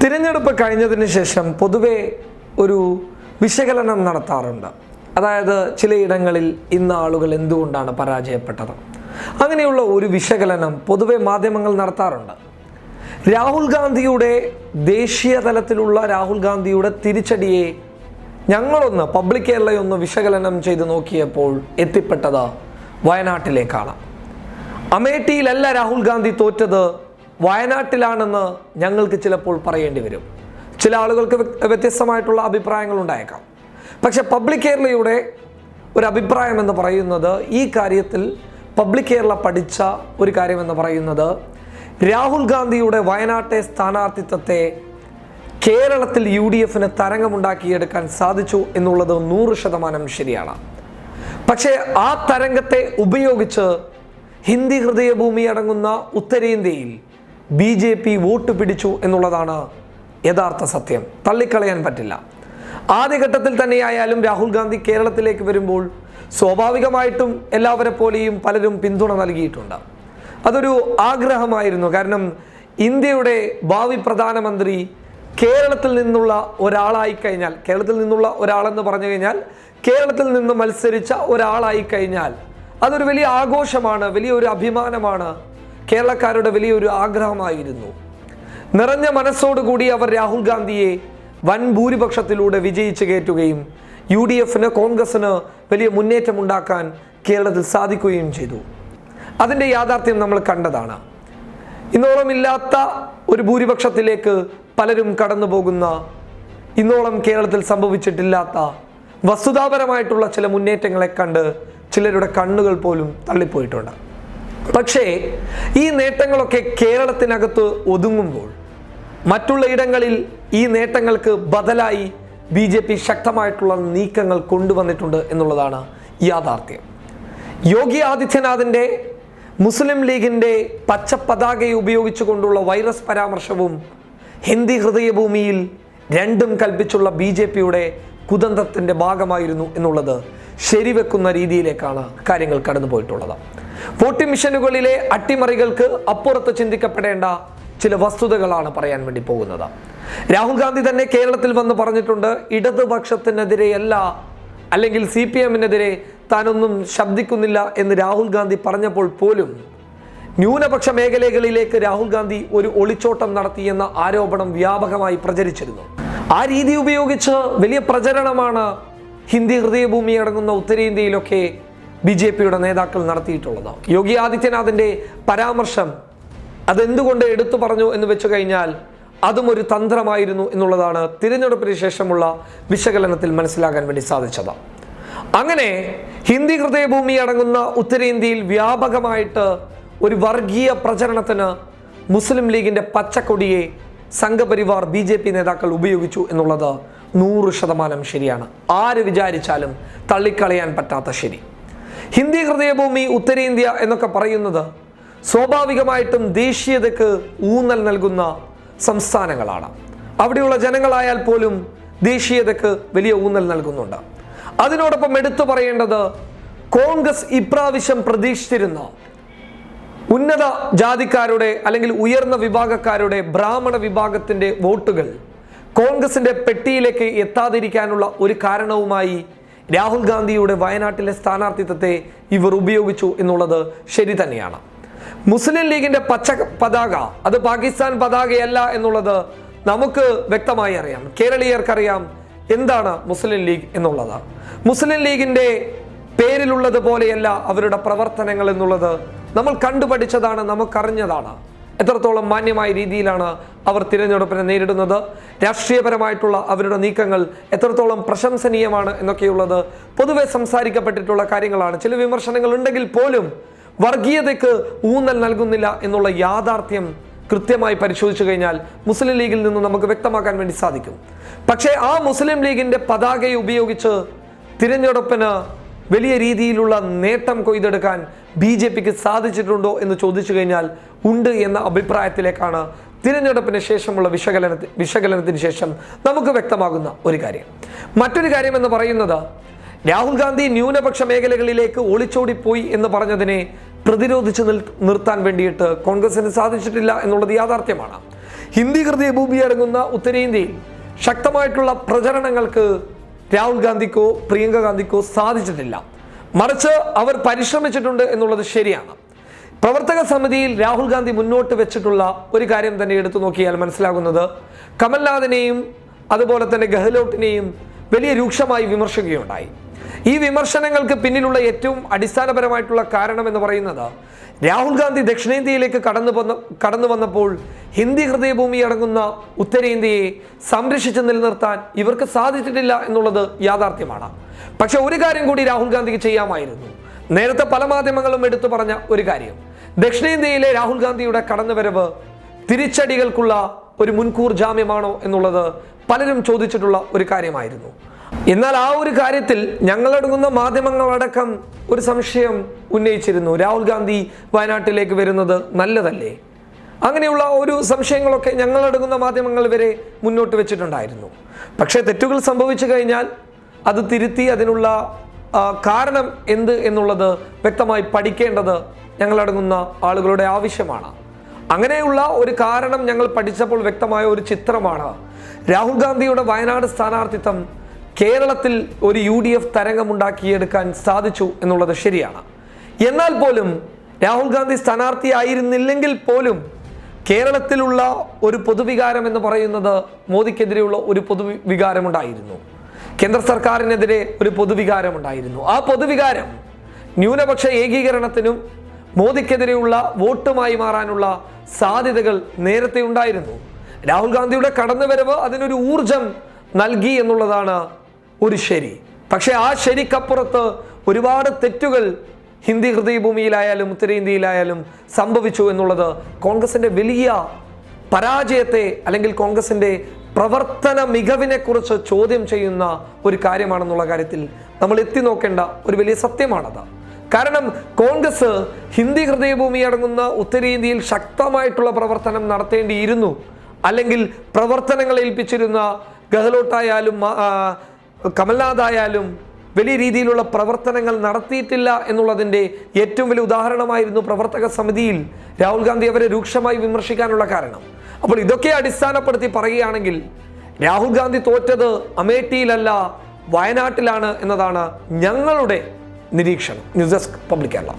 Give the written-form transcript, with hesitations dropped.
തിരഞ്ഞെടുപ്പ് കഴിഞ്ഞതിന് ശേഷം പൊതുവെ ഒരു വിശകലനം നടത്താറുണ്ട്. അതായത് ചിലയിടങ്ങളിൽ ഇന്ന ആളുകൾ എന്തുകൊണ്ടാണ് പരാജയപ്പെട്ടത്, അങ്ങനെയുള്ള ഒരു വിശകലനം പൊതുവെ മാധ്യമങ്ങൾ നടത്താറുണ്ട്. രാഹുൽ ഗാന്ധിയുടെ ദേശീയ തലത്തിലുള്ള രാഹുൽ ഗാന്ധിയുടെ തിരിച്ചടിയെ ഞങ്ങളൊന്ന് പബ്ലിക് കേരളയൊന്ന് വിശകലനം ചെയ്ത് നോക്കിയപ്പോൾ എത്തിപ്പെട്ടത് വയനാട്ടിലേക്കാണ്. അമേഠിയിലല്ല രാഹുൽ ഗാന്ധി തോറ്റത്, വയനാട്ടിലാണെന്ന് ഞങ്ങൾക്ക് ചിലപ്പോൾ പറയേണ്ടി വരും. ചില ആളുകൾക്ക് വ്യത്യസ്തമായിട്ടുള്ള അഭിപ്രായങ്ങൾ ഉണ്ടായേക്കാം. പക്ഷെ പബ്ലിക് കേരളയുടെ ഒരു അഭിപ്രായം എന്ന് പറയുന്നത്, ഈ കാര്യത്തിൽ പബ്ലിക് കേരള പഠിച്ച ഒരു കാര്യമെന്ന് പറയുന്നത്, രാഹുൽ ഗാന്ധിയുടെ വയനാട്ടെ സ്ഥാനാർത്ഥിത്വത്തെ കേരളത്തിൽ UDFന് തരംഗമുണ്ടാക്കിയെടുക്കാൻ സാധിച്ചു എന്നുള്ളത് 100% ശരിയാണ്. പക്ഷേ ആ തരംഗത്തെ ഉപയോഗിച്ച് ഹിന്ദി ഹൃദയഭൂമി അടങ്ങുന്ന ഉത്തരേന്ത്യയിൽ BJP വോട്ട് പിടിച്ചു എന്നുള്ളതാണ് യഥാർത്ഥ സത്യം. തള്ളിക്കളയാൻ പറ്റില്ല. ആദ്യഘട്ടത്തിൽ തന്നെയായാലും രാഹുൽ ഗാന്ധി കേരളത്തിലേക്ക് വരുമ്പോൾ സ്വാഭാവികമായിട്ടും എല്ലാവരെ പോലെയും പലരും പിന്തുണ നൽകിയിട്ടുണ്ട്. അതൊരു ആഗ്രഹമായിരുന്നു. കാരണം ഇന്ത്യയുടെ ഭാവി പ്രധാനമന്ത്രി കേരളത്തിൽ നിന്നുള്ള ഒരാളായി കഴിഞ്ഞാൽ, കേരളത്തിൽ നിന്നുള്ള ഒരാളെന്ന് പറഞ്ഞു കഴിഞ്ഞാൽ കേരളത്തിൽ നിന്ന് മത്സരിച്ച ഒരാളായി കഴിഞ്ഞാൽ അതൊരു വലിയ ആഘോഷമാണ്, വലിയൊരു അഭിമാനമാണ്, കേരളക്കാരുടെ വലിയൊരു ആഗ്രഹമായിരുന്നു. നിറഞ്ഞ മനസ്സോടുകൂടി അവർ രാഹുൽ ഗാന്ധിയെ വൻ ഭൂരിപക്ഷത്തിലൂടെ വിജയിച്ച് കയറ്റുകയും UDFന് കോൺഗ്രസിന് വലിയ മുന്നേറ്റം ഉണ്ടാക്കാൻ കേരളത്തിൽ സാധിക്കുകയും ചെയ്തു. അതിൻ്റെ യാഥാർത്ഥ്യം നമ്മൾ കണ്ടതാണ്. ഇന്നോളം ഇല്ലാത്ത ഒരു ഭൂരിപക്ഷത്തിലേക്ക് പലരും കടന്നു പോകുന്ന, ഇന്നോളം കേരളത്തിൽ സംഭവിച്ചിട്ടില്ലാത്ത വസ്തുതാപരമായിട്ടുള്ള ചില മുന്നേറ്റങ്ങളെ കണ്ട് ചിലരുടെ കണ്ണുകൾ പോലും തള്ളിപ്പോയിട്ടുണ്ട്. പക്ഷേ ഈ നേട്ടങ്ങളൊക്കെ കേരളത്തിനകത്ത് ഒതുങ്ങുമ്പോൾ മറ്റുള്ള ഇടങ്ങളിൽ ഈ നേട്ടങ്ങൾക്ക് ബദലായി BJP ശക്തമായിട്ടുള്ള നീക്കങ്ങൾ കൊണ്ടുവന്നിട്ടുണ്ട് എന്നുള്ളതാണ് യാഥാർത്ഥ്യം. യോഗി ആദിത്യനാഥിൻ്റെ മുസ്ലിം ലീഗിൻ്റെ പച്ച പതാകയെ ഉപയോഗിച്ചുകൊണ്ടുള്ള വൈറസ് പരാമർശവും ഹിന്ദി ഹൃദയഭൂമിയിൽ രണ്ടും കൽപ്പിച്ചുള്ള BJPയുടെ കുതന്ത്രത്തിൻ്റെ ഭാഗമായിരുന്നു എന്നുള്ളത് ശരിവെക്കുന്ന രീതിയിലേക്കാണ് കാര്യങ്ങൾ കടന്നു പോയിട്ടുള്ളത്. വോട്ടിംഗ് മിഷനുകളിലെ അട്ടിമറികൾക്ക് അപ്പുറത്ത് ചിന്തിക്കപ്പെടേണ്ട ചില വസ്തുതകളാണ് പറയാൻ വേണ്ടി പോകുന്നത്. രാഹുൽ ഗാന്ധി തന്നെ കേരളത്തിൽ വന്ന് പറഞ്ഞിട്ടുണ്ട്, ഇടതുപക്ഷത്തിനെതിരെയല്ല, അല്ലെങ്കിൽ CPMനെതിരെ താനൊന്നും ശബ്ദിക്കുന്നില്ല എന്ന് രാഹുൽ ഗാന്ധി പറഞ്ഞപ്പോൾ പോലും ന്യൂനപക്ഷ മേഖലകളിലേക്ക് രാഹുൽ ഗാന്ധി ഒരു ഒളിച്ചോട്ടം നടത്തിയെന്ന ആരോപണം വ്യാപകമായി പ്രചരിച്ചിരുന്നു. ആ രീതി ഉപയോഗിച്ച് വലിയ പ്രചരണമാണ് ഹിന്ദി ഹൃദയഭൂമി അടങ്ങുന്ന ഉത്തരേന്ത്യയിലൊക്കെ BJPയുടെ നേതാക്കൾ നടത്തിയിട്ടുള്ളത്. യോഗി ആദിത്യനാഥിൻ്റെ പരാമർശം അതെന്തുകൊണ്ട് എടുത്തു പറഞ്ഞു എന്ന് വെച്ചു കഴിഞ്ഞാൽ അതും ഒരു തന്ത്രമായിരുന്നു എന്നുള്ളതാണ് തിരഞ്ഞെടുപ്പിന് ശേഷമുള്ള വിശകലനത്തിൽ മനസ്സിലാക്കാൻ വേണ്ടി സാധിച്ചത്. അങ്ങനെ ഹിന്ദി ഹൃദയഭൂമി അടങ്ങുന്ന ഉത്തരേന്ത്യയിൽ വ്യാപകമായിട്ട് ഒരു വർഗീയ പ്രചരണത്തിന് മുസ്ലിം ലീഗിൻ്റെ പച്ചക്കൊടിയെ സംഘപരിവാർ BJP നേതാക്കൾ ഉപയോഗിച്ചു എന്നുള്ളത് 100% ശരിയാണ്. ആര് വിചാരിച്ചാലും തള്ളിക്കളയാൻ പറ്റാത്ത ശരി. ഹിന്ദി ഹൃദയഭൂമി ഉത്തരേന്ത്യ എന്നൊക്കെ പറയുന്നത് സ്വാഭാവികമായിട്ടും ദേശീയതയ്ക്ക് ഊന്നൽ നൽകുന്ന സംസ്ഥാനങ്ങളാണ്. അവിടെയുള്ള ജനങ്ങളായാൽ പോലും ദേശീയതയ്ക്ക് വലിയ ഊന്നൽ നൽകുന്നുണ്ട്. അതിനോടൊപ്പം എടുത്തു പറയേണ്ടത്, കോൺഗ്രസ് ഇപ്രാവശ്യം പ്രതീക്ഷിച്ചിരുന്ന ഉന്നത ജാതിക്കാരുടെ അല്ലെങ്കിൽ ഉയർന്ന വിഭാഗക്കാരുടെ ബ്രാഹ്മണ വിഭാഗത്തിൻ്റെ വോട്ടുകൾ കോൺഗ്രസിൻ്റെ പെട്ടിയിലേക്ക് എത്താതിരിക്കാനുള്ള ഒരു കാരണവുമായി രാഹുൽ ഗാന്ധിയുടെ വയനാട്ടിലെ സ്ഥാനാർത്ഥിത്വത്തെ ഇവർ ഉപയോഗിച്ചു എന്നുള്ളത് ശരി തന്നെയാണ്. മുസ്ലിം ലീഗിൻ്റെ പച്ച പതാക അത് പാകിസ്ഥാൻ പതാകയല്ല എന്നുള്ളത് നമുക്ക് വ്യക്തമായി അറിയാം. കേരളീയർക്കറിയാം എന്താണ് മുസ്ലിം ലീഗ് എന്നുള്ളത്. മുസ്ലിം ലീഗിൻ്റെ പേരിലുള്ളത് പോലെയല്ല അവരുടെ പ്രവർത്തനങ്ങൾ എന്നുള്ളത് നമ്മൾ കണ്ടുപഠിച്ചതാണ്, നമുക്കറിഞ്ഞതാണ്. എത്രത്തോളം മാന്യമായ രീതിയിലാണ് അവർ തിരഞ്ഞെടുപ്പിനെ നേരിടുന്നത്, രാഷ്ട്രീയപരമായിട്ടുള്ള അവരുടെ നീക്കങ്ങൾ എത്രത്തോളം പ്രശംസനീയമാണ് എന്നൊക്കെയുള്ളത് പൊതുവെ സംസാരിക്കപ്പെട്ടിട്ടുള്ള കാര്യങ്ങളാണ്. ചില വിമർശനങ്ങൾ ഉണ്ടെങ്കിൽ പോലും വർഗീയതയ്ക്ക് ഊന്നൽ നൽകുന്നില്ല എന്നുള്ള യാഥാർത്ഥ്യം കൃത്യമായി പരിശോധിച്ചു കഴിഞ്ഞാൽ മുസ്ലിം ലീഗിൽ നിന്ന് നമുക്ക് വ്യക്തമാക്കാൻ വേണ്ടി സാധിക്കും. പക്ഷേ ആ മുസ്ലിം ലീഗിൻ്റെ പതാകയെ ഉപയോഗിച്ച് തിരഞ്ഞെടുപ്പിന് വലിയ രീതിയിലുള്ള നേട്ടം കൊയ്തെടുക്കാൻ BJPക്ക് സാധിച്ചിട്ടുണ്ടോ എന്ന് ചോദിച്ചു കഴിഞ്ഞാൽ ഉണ്ട് എന്ന അഭിപ്രായത്തിലേക്കാണ് തിരഞ്ഞെടുപ്പിന് ശേഷമുള്ള വിശകലനത്തിന് ശേഷം നമുക്ക് വ്യക്തമാകുന്ന ഒരു കാര്യം. മറ്റൊരു കാര്യം എന്ന് പറയുന്നത്, രാഹുൽ ഗാന്ധി ന്യൂനപക്ഷ മേഖലകളിലേക്ക് ഒളിച്ചോടിപ്പോയി എന്ന് പറഞ്ഞതിനെ പ്രതിരോധിച്ച് നിർത്താൻ വേണ്ടിയിട്ട് കോൺഗ്രസിന് സാധിച്ചിട്ടില്ല എന്നുള്ളത് യാഥാർത്ഥ്യമാണ്. ഹിന്ദി ഹൃദയഭൂമി അടങ്ങുന്ന ഉത്തരേന്ത്യയിൽ ശക്തമായിട്ടുള്ള പ്രചരണങ്ങൾക്ക് രാഹുൽ ഗാന്ധിക്കോ പ്രിയങ്ക ഗാന്ധിക്കോ സാധിച്ചിട്ടില്ല. മറിച്ച് അവർ പരിശ്രമിച്ചിട്ടുണ്ട് എന്നുള്ളത് ശരിയാണ്. പ്രവർത്തക സമിതിയിൽ രാഹുൽ ഗാന്ധി മുന്നോട്ട് വെച്ചിട്ടുള്ള ഒരു കാര്യം തന്നെ എടുത്തു നോക്കിയാൽ മനസ്സിലാകുന്നത്, കമൽനാഥിനെയും അതുപോലെ തന്നെ ഗെഹ്ലോട്ടിനെയും വലിയ രൂക്ഷമായി വിമർശിക്കുകയുണ്ടായി. ഈ വിമർശനങ്ങൾക്ക് പിന്നിലുള്ള ഏറ്റവും അടിസ്ഥാനപരമായിട്ടുള്ള കാരണം എന്ന് പറയുന്നത്, രാഹുൽ ഗാന്ധി ദക്ഷിണേന്ത്യയിലേക്ക് കടന്നു വന്നപ്പോൾ ഹിന്ദി ഹൃദയഭൂമി അടങ്ങുന്ന ഉത്തരേന്ത്യയെ സംരക്ഷിച്ച് നിലനിർത്താൻ ഇവർക്ക് സാധിച്ചിട്ടില്ല എന്നുള്ളത് യാഥാർത്ഥ്യമാണ്. പക്ഷെ ഒരു കാര്യം കൂടി രാഹുൽ ഗാന്ധിക്ക് ചെയ്യാമായിരുന്നു. നേരത്തെ പല മാധ്യമങ്ങളും എടുത്തു പറഞ്ഞ ഒരു കാര്യം, ദക്ഷിണേന്ത്യയിലെ രാഹുൽ ഗാന്ധിയുടെ കടന്നുവരവ് തിരിച്ചടികൾക്കുള്ള ഒരു മുൻകൂർ ജാമ്യമാണോ എന്നുള്ളത് പലരും ചോദിച്ചിട്ടുള്ള ഒരു കാര്യമായിരുന്നു. എന്നാൽ ആ ഒരു കാര്യത്തിൽ ഞങ്ങളടങ്ങുന്ന മാധ്യമങ്ങളടക്കം ഒരു സംശയം ഉന്നയിച്ചിരുന്നു. രാഹുൽ ഗാന്ധി വയനാട്ടിലേക്ക് വരുന്നത് നല്ലതല്ലേ? അങ്ങനെയുള്ള ഒരു സംശയങ്ങളൊക്കെ ഞങ്ങളടങ്ങുന്ന മാധ്യമങ്ങൾ വരെ മുന്നോട്ട് വെച്ചിട്ടുണ്ടായിരുന്നു. പക്ഷേ തെറ്റുകൾ സംഭവിച്ചു കഴിഞ്ഞാൽ അത് തിരുത്തി അതിനുള്ള കാരണം എന്ത് എന്നുള്ളത് വ്യക്തമായി പഠിക്കേണ്ടത് ഞങ്ങളടങ്ങുന്ന ആളുകളുടെ ആവശ്യമാണ്. അങ്ങനെയുള്ള ഒരു കാരണം ഞങ്ങൾ പഠിച്ചപ്പോൾ വ്യക്തമായ ഒരു ചിത്രമാണ് രാഹുൽ ഗാന്ധിയുടെ വയനാട് സ്ഥാനാർത്ഥിത്വം കേരളത്തിൽ ഒരു UDF തരംഗമുണ്ടാക്കിയെടുക്കാൻ സാധിച്ചു എന്നുള്ളത് ശരിയാണ്. എന്നാൽ പോലും രാഹുൽ ഗാന്ധി സ്ഥാനാർത്ഥിയായിരുന്നില്ലെങ്കിൽ പോലും കേരളത്തിലുള്ള ഒരു പൊതുവികാരം എന്ന് പറയുന്നത് മോദിക്കെതിരെയുള്ള ഒരു പൊതുവികാരമുണ്ടായിരുന്നു. കേന്ദ്ര സർക്കാരിനെതിരെ ഒരു പൊതുവികാരമുണ്ടായിരുന്നു. ആ പൊതുവികാരം ന്യൂനപക്ഷ ഏകീകരണത്തിനും മോദിക്കെതിരെയുള്ള വോട്ടുമായി മാറാനുള്ള സാധ്യതകൾ നേരത്തെ ഉണ്ടായിരുന്നു. രാഹുൽ ഗാന്ധിയുടെ കടന്നുവരവ് അതിനൊരു ഊർജം നൽകി എന്നുള്ളതാണ് ഒരു ശരി. പക്ഷെ ആ ശരിക്കപ്പുറത്ത് ഒരുപാട് തെറ്റുകൾ ഹിന്ദി ഹൃദയഭൂമിയിലായാലും ഉത്തരേന്ത്യയിലായാലും സംഭവിച്ചു എന്നുള്ളത് കോൺഗ്രസിന്റെ വലിയ പരാജയത്തെ അല്ലെങ്കിൽ കോൺഗ്രസിന്റെ പ്രവർത്തന മികവിനെ കുറിച്ച് ചോദ്യം ചെയ്യുന്ന ഒരു കാര്യമാണെന്നുള്ള കാര്യത്തിൽ നമ്മൾ എത്തി നോക്കേണ്ട ഒരു വലിയ സത്യമാണത്. കാരണം കോൺഗ്രസ് ഹിന്ദി ഹൃദയഭൂമി അടങ്ങുന്ന ഉത്തരേന്ത്യയിൽ ശക്തമായിട്ടുള്ള പ്രവർത്തനം നടത്തേണ്ടിയിരുന്നു. അല്ലെങ്കിൽ പ്രവർത്തനങ്ങൾ ഏൽപ്പിച്ചിരുന്ന ഗെഹ്ലോട്ടായാലും കമൽനാഥ് ആയാലും വലിയ രീതിയിലുള്ള പ്രവർത്തനങ്ങൾ നടത്തിയിട്ടില്ല എന്നുള്ളതിൻ്റെ ഏറ്റവും വലിയ ഉദാഹരണമായിരുന്നു പ്രവർത്തക സമിതിയിൽ രാഹുൽ ഗാന്ധി അവരെ രൂക്ഷമായി വിമർശിക്കാനുള്ള കാരണം. അപ്പോൾ ഇതൊക്കെ അടിസ്ഥാനപ്പെടുത്തി പറയുകയാണെങ്കിൽ രാഹുൽ ഗാന്ധി തോറ്റത് അമേഠിയിലല്ല വയനാട്ടിലാണ് എന്നതാണ് ഞങ്ങളുടെ നിരീക്ഷണം. News desk public Kerala.